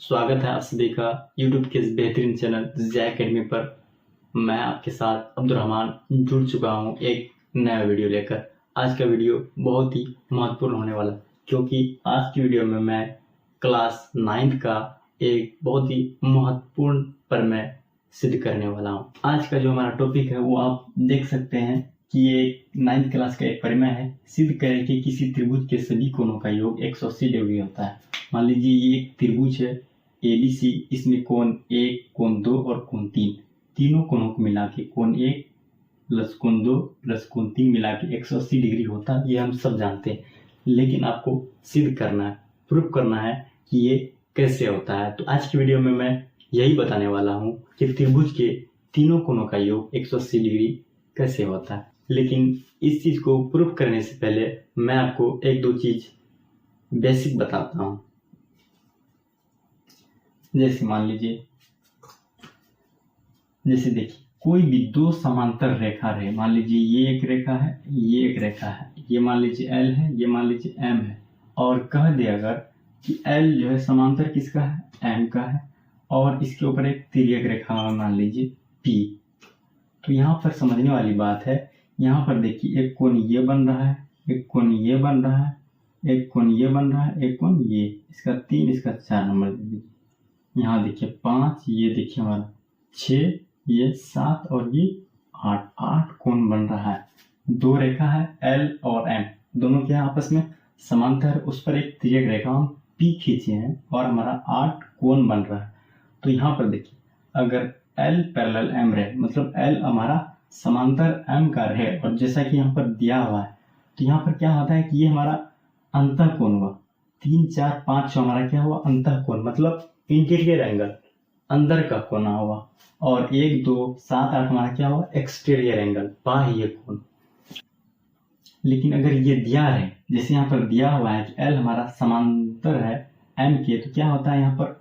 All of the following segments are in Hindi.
स्वागत है आप सभी का YouTube के इस बेहतरीन चैनल ज़िया एकेडमी पर। मैं आपके साथ अब्दुर्रहमान जुड़ चुका हूं एक नया वीडियो लेकर। आज का वीडियो बहुत ही महत्वपूर्ण होने वाला है, क्योंकि आज की वीडियो में मैं क्लास 9th का एक बहुत ही महत्वपूर्ण प्रमेय सिद्ध करने वाला हूं। आज का जो हमारा टॉपिक है वो आप देख सकते हैं कि ये 9th क्लास का एक प्रमेय है। सिद्ध करें कि किसी त्रिभुज के सभी कोणों का योग 180 डिग्री होता है। मान लीजिए ये एक त्रिभुज है ABC, इसमें कोण 1, कोण 2 और कोण 3, तीनों कोणों को मिला के कोण 1 प्लस कोण 2 प्लस कोण 3 मिला के 180 डिग्री होता है। ये हम सब जानते हैं, लेकिन आपको सिद्ध करना है, प्रूफ करना है कि ये कैसे होता है। तो आज की वीडियो में मैं यही बताने वाला हूँ कि त्रिभुज के तीनों कोणों का योग 180 डिग्री कैसे होता है। लेकिन इस चीज को प्रूफ करने से पहले मैं आपको एक दो चीज बेसिक बताता हूँ। जैसे मान लीजिए, जैसे देखिए कोई भी दो समांतर रेखा रहे, मान लीजिए ये एक रेखा है, ये एक रेखा है, ये मान लीजिए L है, ये मान लीजिए M है, और कह दे अगर कि L जो है समांतर किसका है, M का है, और इसके ऊपर एक तिर्यक रेखा मान लीजिए P। तो यहाँ पर समझने वाली बात है, यहाँ पर देखिए एक कोण ये बन रहा है, एक कोण ये बन रहा है, एक कोण ये बन रहा है, एक कोण ये, इसका 3, इसका 4 नंबर दे दीजिए। यहाँ देखिए 5, ये देखिए हमारा 6, ये 7 और ये 8 कोण बन रहा है। दो रेखा है L और M, दोनों के आपस में समांतर है, उस पर एक तिर्यक रेखा हम P खींचे हैं और हमारा 8 कोण बन रहा है। तो यहाँ पर देखिए अगर L पैरेलल M रहे, मतलब L हमारा समांतर M का रहे, और जैसा कि यहाँ पर दिया हुआ है, तो यहाँ पर क्या होता है कि ये हमारा अंतः कोण हुआ। 3, 4, 5 जो हमारा क्या हुआ, अंतः कोण, मतलब इंटीरियर एंगल, अंदर का कोना हुआ। और 1, 2, 7, 8 हमारा क्या हुआ, एक्सटीरियर एंगल, बाह्य कोण। लेकिन अगर ये दिया है, जैसे यहाँ पर दिया हुआ है कि L हमारा समांतर है M के, तो क्या होता है यहाँ पर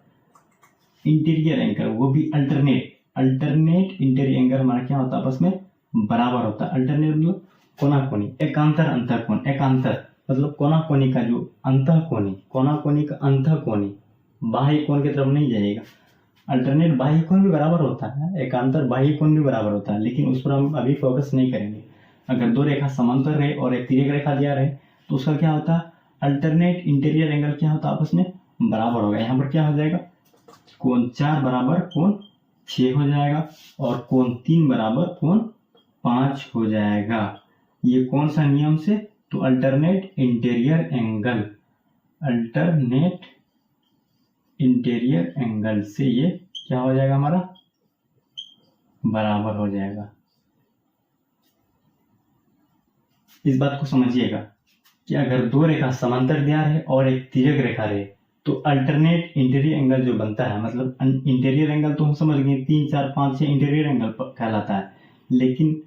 इंटीरियर एंगल, वो भी अल्टरनेट इंटीरियर एंगल हमारा क्या होता है, आपस में बराबर होता है। अल्टरनेट मतलब कोना कोनी, एकांतर अंतः कोण, एकांतर मतलब कोना कोनी का जो अंतः कोनी, कोना कोनी का अंतः कोनी बाह्य कोण की तरफ नहीं जाएगा। अल्टरनेट बाह्य कोण भी बराबर होता है, एकांतर बाह्य कोण भी बराबर होता है, लेकिन उस पर हम अभी फोकस नहीं करेंगे। अगर दो रेखा समांतर रहे और एक तिर्यक रेखा दिया रहे, तो उसका क्या होता है, अल्टरनेट इंटीरियर एंगल क्या होता है, आपस में बराबर होगा। यहाँ पर क्या हो जाएगा, कोण 4 बराबर कोण 6 हो जाएगा, और कोण 3 बराबर कोण 5 हो जाएगा। ये कौन सा नियम से, तो अल्टरनेट इंटीरियर एंगल से ये क्या हो जाएगा, हमारा बराबर हो जाएगा। इस बात को समझिएगा कि अगर दो रेखा समांतर दिया रहे और एक तिर्यक रेखा रहे, तो अल्टरनेट इंटीरियर एंगल जो बनता है, मतलब इंटीरियर एंगल तो हम समझ गए 3, 4, 5, 6 इंटीरियर एंगल कहलाता है, लेकिन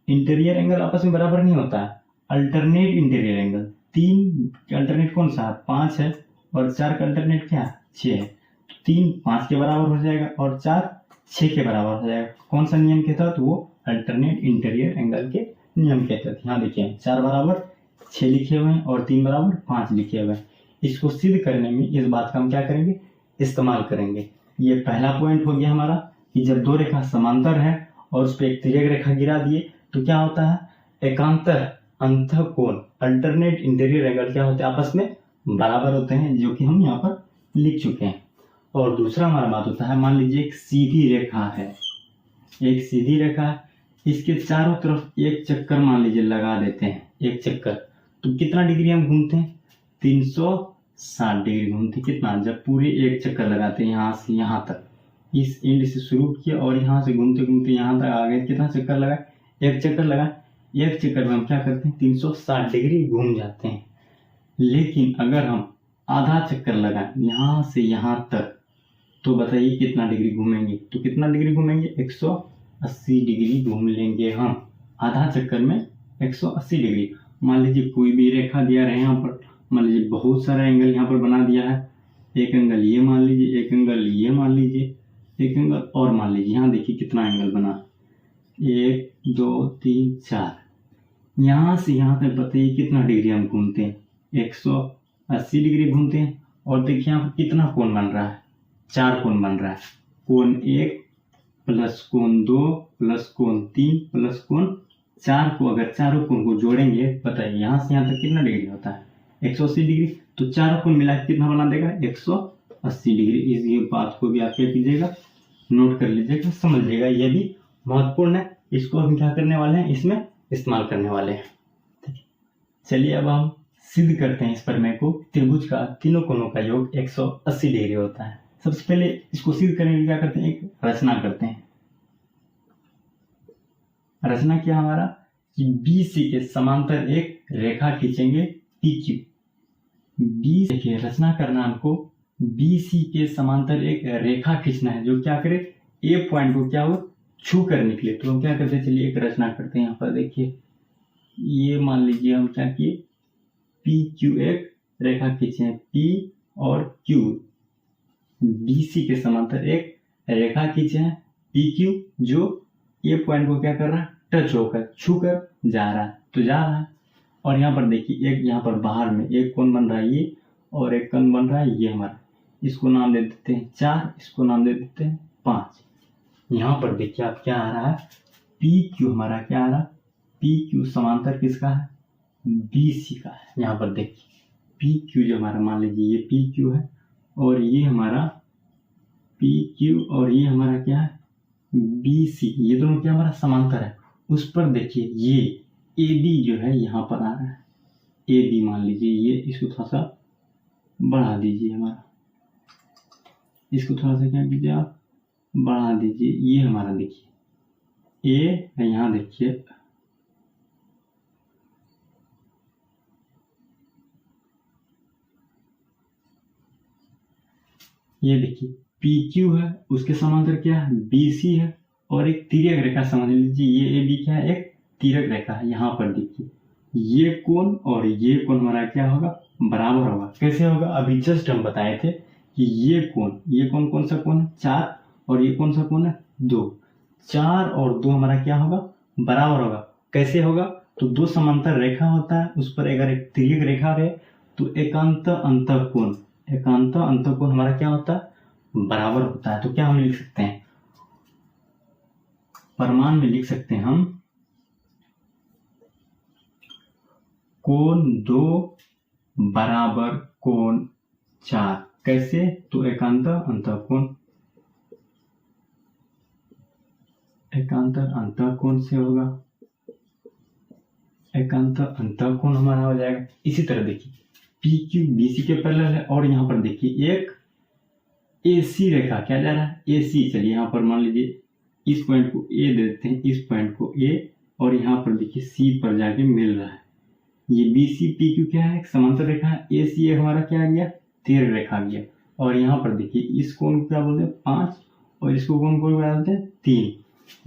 इंटीरियर एंगल आपस में बराबर नहीं होता है। अल्टरनेट इंटीरियर एंगल, 3 का अल्टरनेट कौन सा है, 5 है, और 4 का अल्टरनेट क्या है, 6 है। 3 5 के बराबर हो जाएगा और 4 6 के बराबर हो जाएगा। कौन सा नियम के तहत, वो अल्टरनेट इंटीरियर एंगल के नियम के तहत। यहाँ देखिए 4 बराबर 6 लिखे हुए हैं और 3 बराबर 5 लिखे हुए हैं। इसको सिद्ध करने में इस बात का हम क्या करेंगे, इस्तेमाल करेंगे। ये पहला पॉइंट हो गया हमारा कि जब दो रेखा समांतर है और उस पर एक तिर्यक रेखा गिरा दिए, तो क्या होता है, एकांतर अंतः कोण, अल्टरनेट इंटीरियर एंगल क्या होते हैं, आपस में बराबर होते हैं, जो कि हम यहाँ पर लिख चुके हैं। और दूसरा हमारा बात होता है, मान लीजिए एक सीधी रेखा है, एक सीधी रेखा है, इसके चारों तरफ एक चक्कर मान लीजिए लगा देते हैं, एक चक्कर, तो कितना डिग्री हम घूमते हैं, 360 डिग्री घूमते। कितना, जब पूरे एक चक्कर लगाते हैं यहाँ से यहाँ तक, इस एंड से शुरू किया और यहाँ से घूमते घूमते यहाँ तक आ गए, कितना चक्कर लगा, एक चक्कर लगा। एक चक्कर में हम क्या करते हैं, 360 डिग्री घूम जाते हैं। लेकिन अगर हम आधा चक्कर लगाएं यहाँ से यहाँ तक, तो बताइए कितना डिग्री घूमेंगे, तो कितना डिग्री घूमेंगे, 180 डिग्री घूम लेंगे हम आधा चक्कर में, 180 डिग्री। मान लीजिए कोई भी रेखा दिया रहे, यहाँ पर मान लीजिए बहुत सारा एंगल यहाँ पर बना दिया है, एक एंगल ये मान लीजिए, एक एंगल ये मान लीजिए, एक एंगल और मान लीजिए। यहाँ देखिए कितना एंगल बना, 1, 2, 3, 4। यहाँ से यहाँ तक बताइए कितना डिग्री हम घूमते हैं, 180 डिग्री घूमते हैं। और देखिए यहाँ पर कितना कोण बन रहा है, 4 कोण बन रहा है, कोण 1 प्लस कोण 2 प्लस कोण 3 प्लस कोण 4 को अगर चारों कोण को जोड़ेंगे, बताइए यहाँ से यहाँ तक कितना डिग्री होता है, 180 डिग्री। तो चारों कोण मिला के कितना बना देगा, 180 डिग्री। इस बात को भी आप क्या कीजिएगा, नोट कर लीजिएगा, समझ लीजिएगा, ये भी महत्वपूर्ण है। इसको हम क्या करने वाले हैं, इसमें इस्तेमाल करने वाले हैं। ठीक है, चलिए अब हम सिद्ध करते हैं इस प्रमेय को। त्रिभुज का तीनों कोणों का योग 180 डिग्री होता है। सबसे पहले इसको सिद्ध करने के लिए क्या करते हैं, एक रचना करते हैं। रचना क्या हमारा कि BC के समांतर एक रेखा खींचेंगे PQ। देखिए रचना करना हमको BC के समांतर एक रेखा खींचना है जो क्या करे, A पॉइंट को क्या हो, छू कर निकले। तो हम क्या करते हैं, चलिए एक रचना करते हैं। यहाँ पर देखिए ये मान लीजिए हम क्या किए, PQ एक रेखा खींचे हैं, P और Q BC के समांतर एक रेखा खींचे हैं PQ, जो A पॉइंट को क्या कर रहा है, टच होकर छू कर जा रहा है, तो जा रहा है। और यहाँ पर देखिए एक यहाँ पर बाहर में एक कोण बन रहा है ये, और एक कोण बन रहा है ये हमारा, इसको नाम दे देते हैं 4, इसको नाम दे देते हैं 5। यहाँ पर देखिए आप क्या आ रहा है, PQ हमारा क्या आ रहा है, PQ समांतर किसका है, BC का है। यहाँ पर देखिए PQ जो हमारा, मान लीजिए ये PQ है और ये हमारा PQ और ये हमारा क्या है BC, ये दोनों क्या हमारा समांतर है। उस पर देखिए ये AB जो है यहाँ पर आ रहा है, AB मान लीजिए ये, इसको थोड़ा सा बढ़ा दीजिए, हमारा इसको थोड़ा सा क्या कीजिए आप, बढ़ा दीजिए। ये हमारा देखिए A है, यहाँ देखिए ये देखिए PQ है, उसके समांतर क्या है BC है, और एक तिर्यक रेखा समझ लीजिए, ये AB क्या है, एक तिर्यक रेखा है। यहाँ पर देखिए ये कोण और ये कोण हमारा क्या होगा, बराबर होगा। कैसे होगा, अभी जस्ट हम बताए थे कि ये कोण कौन सा कोण है, 4, और ये कौन सा कोण है, 2। 4 और 2 हमारा क्या होगा, बराबर होगा। कैसे होगा, तो दो समांतर रेखा होता है, उस पर अगर एक तिर्यक रेखा है तो एकांत अंतःकोण हमारा क्या होता है, बराबर होता है। तो क्या हम लिख सकते हैं, प्रमाण में लिख सकते हैं हम, कोण 2 बराबर कोण 4। कैसे, तो एकांत अंतःकोण से होगा, एकांत अंतःकोण हमारा हो जाएगा। इसी तरह देखिए PQ BC के पैरेलल है, और यहाँ पर देखिए एक AC रेखा क्या जा रहा है, AC। चलिए यहाँ पर मान लीजिए इस पॉइंट को A दे देते हैं, इस पॉइंट को A, और यहाँ पर देखिए C पर जाके मिल रहा है। ये BC PQ क्या है, एक समांतर रेखा है। AC हमारा क्या आ गया, तिर्यक रेखा आ गया। और यहाँ पर देखिए इस कोण को क्या बोलते हैं, 5, और इसको कोण को क्या बोलते हैं, 3।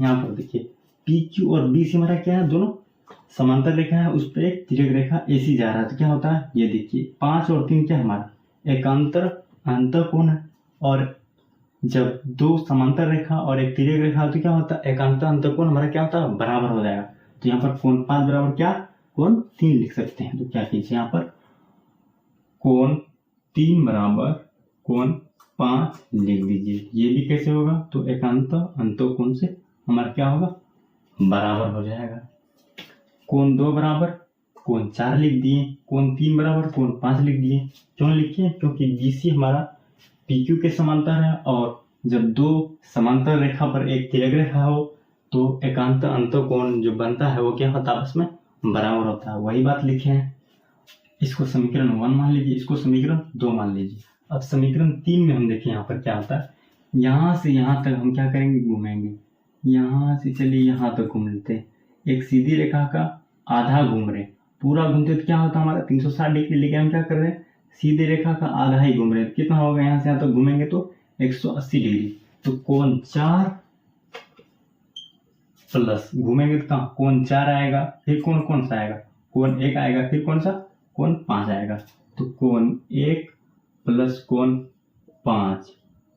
यहाँ पर देखिए PQ और BC हमारा क्या है, दोनों समांतर रेखा है, उस पर एक तिर्यक रेखा AC जा रहा है। तो क्या होता है, ये देखिए 5 और 3 क्या हमारा एकांतर अंतःकोण है। और जब दो समांतर रेखा और एक तिर्यक रेखा तो क्या होता है, एकांतर अंतःकोण हमारा क्या होता है, बराबर हो जाएगा। तो यहाँ पर कोण 5 बराबर क्या, कोण 3 लिख सकते हैं। तो क्या कीजिए, यहाँ पर कोण 3 बराबर कोण 5 लिख दीजिए। ये भी कैसे होगा, तो एकांत अंतःकोण से हमारा क्या होगा, बराबर हो जाएगा। कोण 2 बराबर कोण 4 लिख दिए, कोण 3 बराबर कोण 5 लिख दिए। क्यों लिखे, क्योंकि BC हमारा PQ के समांतर है, और जब दो समांतर रेखा पर एक तिर्यक रेखा हो तो एकांत अंतःकोण जो बनता है वो क्या होता है, आपस में बराबर होता है। वही बात लिखे हैं। इसको समीकरण 1 मान लीजिए, इसको समीकरण 2 मान लीजिए। अब समीकरण 3 में हम देखें यहाँ पर क्या होता है, यहाँ से यहाँ तक हम क्या करेंगे, घूमेंगे। यहाँ से चलिए यहाँ तक घूम लेते हैं। एक सीधी रेखा का आधा घूम रहे, पूरा घूमते तो क्या होता है हमारा 360 डिग्री, लेकिन हम क्या कर रहे हैं, सीधी रेखा का आधा ही घूम रहे हैं। कितना होगा, यहाँ से यहाँ तक घूमेंगे तो 180 डिग्री। तो कोण 4 प्लस घूमेंगे तो कहाँ, कोण 4 आएगा, फिर कोण कौन सा आएगा, कोण 1 आएगा, फिर कौन सा, कोण 5 आएगा। तो कोण 1 प्लस कोण 5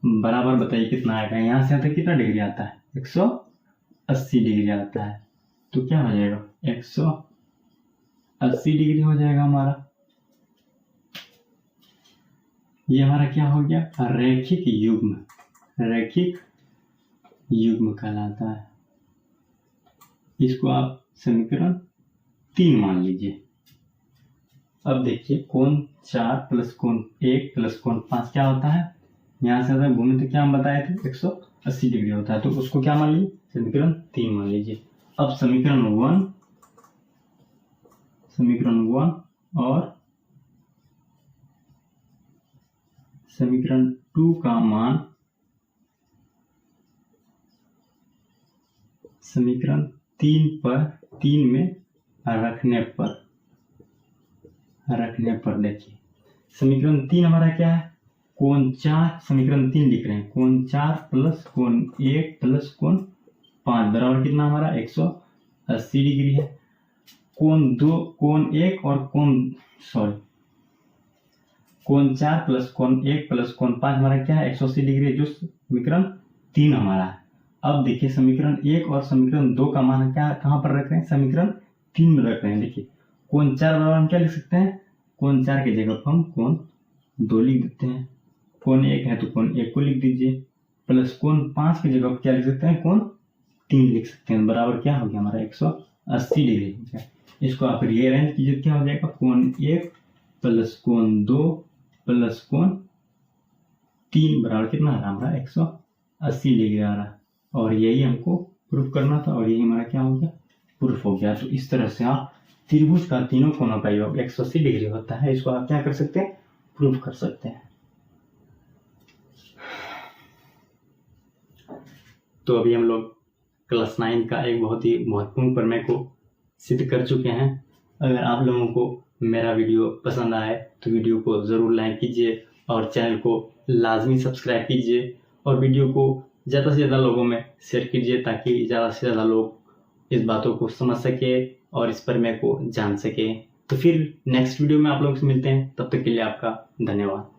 बराबर, बताइए कितना आएगा, यहाँ से यहाँ तक कितना डिग्री आता है, 180 डिग्री आता है। तो क्या हो जाएगा, 180 डिग्री हो जाएगा हमारा। ये हमारा क्या हो गया, रैखिक युग्म, रैखिक युग्म कहलाता है। इसको आप समीकरण 3 मान लीजिए। अब देखिए कोण 4 प्लस कोण 1 प्लस कोण 5 क्या होता है, यहाँ से अगर घूमे तो क्या हम बताए थे 180 डिग्री होता है, तो उसको क्या मान लीजिए, समीकरण 3 मान लीजिए। अब समीकरण 1 और समीकरण 2 का मान समीकरण 3 में रखने पर देखिए समीकरण 3 हमारा क्या है, कोण 4, समीकरण 3 लिख रहे हैं, कोण 4 प्लस कोण 1 प्लस कोण 5 बराबर कितना हमारा 180 डिग्री है। कोण 1 और कोण 4 प्लस कोण 1 प्लस कोण 5 हमारा क्या है 180 डिग्री, जो समीकरण 3 हमारा है। अब देखिए समीकरण 1 और समीकरण 2 का मान क्या कहाँ पर रख रहे हैं, समीकरण 3 में रख रहे हैं। देखिए कोण 4 बराबर हम क्या लिख सकते हैं, कोण 4 की जगह पर हम कोण 2 लिख देते हैं, कोण 1 है तो कोण 1 को लिख दीजिए, प्लस कोण 5 की जगह पर क्या लिख सकते हैं, कोण 3 लिख सकते हैं, बराबर क्या हो गया हमारा 180 डिग्री हो गया। इसको आप रीअरेंज कीजिए, क्या हो जाएगा, कोण 1 प्लस कोण 2 प्लस कोण 3 बराबर कितना आ रहा हमारा 180 डिग्री आ रहा, और यही हमको प्रूफ करना था, और यही हमारा क्या हो गया, प्रूफ हो गया। तो इस तरह से आप त्रिभुज का तीनों कोणों का योग 180 डिग्री होता है, इसको आप क्या कर सकते हैं, प्रूफ कर सकते हैं। तो अभी हम लोग क्लास 9 का एक बहुत ही महत्वपूर्ण प्रमेय को सिद्ध कर चुके हैं। अगर आप लोगों को मेरा वीडियो पसंद आए तो वीडियो को ज़रूर लाइक कीजिए और चैनल को लाजमी सब्सक्राइब कीजिए, और वीडियो को ज़्यादा से ज़्यादा लोगों में शेयर कीजिए, ताकि ज़्यादा से ज़्यादा लोग इस बातों को समझ सके और इस प्रमेय को जान सके। तो फिर नेक्स्ट वीडियो में आप लोगों से मिलते हैं, तब तक के लिए आपका धन्यवाद।